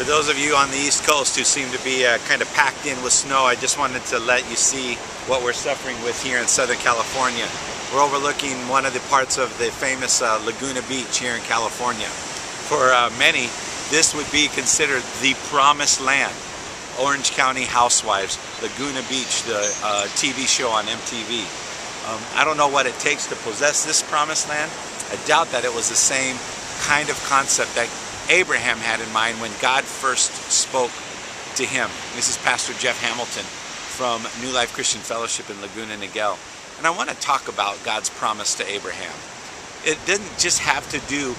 For those of you on the East Coast who seem to be kind of packed in with snow, I just wanted to let you see what we're suffering with here in Southern California. We're overlooking one of the parts of the famous Laguna Beach here in California. For many, this would be considered the promised land. Orange County Housewives, Laguna Beach, the TV show on MTV. I don't know what it takes to possess this promised land. I doubt that it was the same kind of concept that Abraham had in mind when God first spoke to him. This is Pastor Jeff Hamilton from New Life Christian Fellowship in Laguna, Niguel. And I want to talk about God's promise to Abraham. It didn't just have to do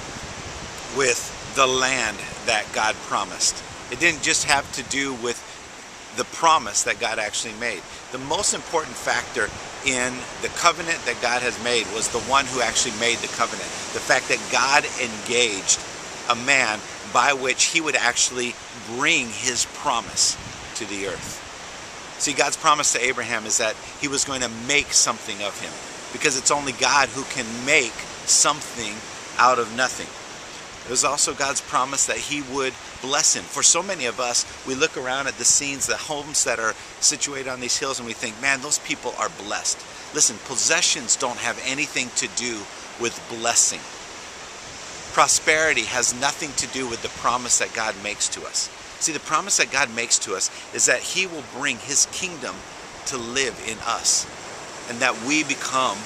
with the land that God promised. It didn't just have to do with the promise that God actually made. The most important factor in the covenant that God has made was the one who actually made the covenant. The fact that God engaged a man by which he would actually bring his promise to the earth. See, God's promise to Abraham is that he was going to make something of him, because it's only God who can make something out of nothing. It was also God's promise that he would bless him. For so many of us, we look around at the scenes, the homes that are situated on these hills, and we think, man, those people are blessed. Listen, possessions don't have anything to do with blessing. Prosperity has nothing to do with the promise that God makes to us. See, the promise that God makes to us is that he will bring his kingdom to live in us, and that we become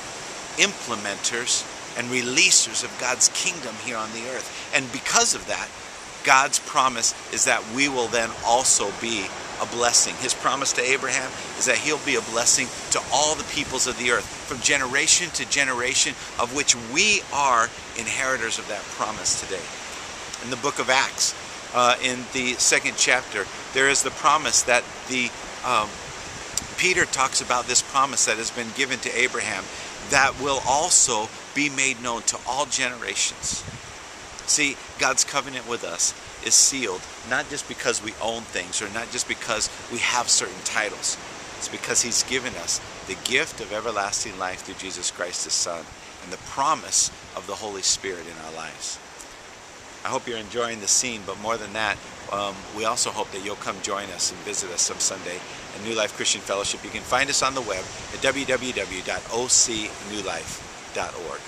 implementers and releasers of God's kingdom here on the earth. And because of that, God's promise is that we will then also be a blessing. His promise to Abraham is that he'll be a blessing to all the peoples of the earth, from generation to generation, of which we are inheritors of that promise today. In the book of Acts, in the 2nd chapter, there is the promise that Peter talks about, this promise that has been given to Abraham that will also be made known to all generations. See, God's covenant with us is sealed not just because we own things, or not just because we have certain titles. It's because he's given us the gift of everlasting life through Jesus Christ, his Son, and the promise of the Holy Spirit in our lives. I hope you're enjoying the scene, but more than that, we also hope that you'll come join us and visit us some Sunday at New Life Christian Fellowship. You can find us on the web at www.ocnewlife.org.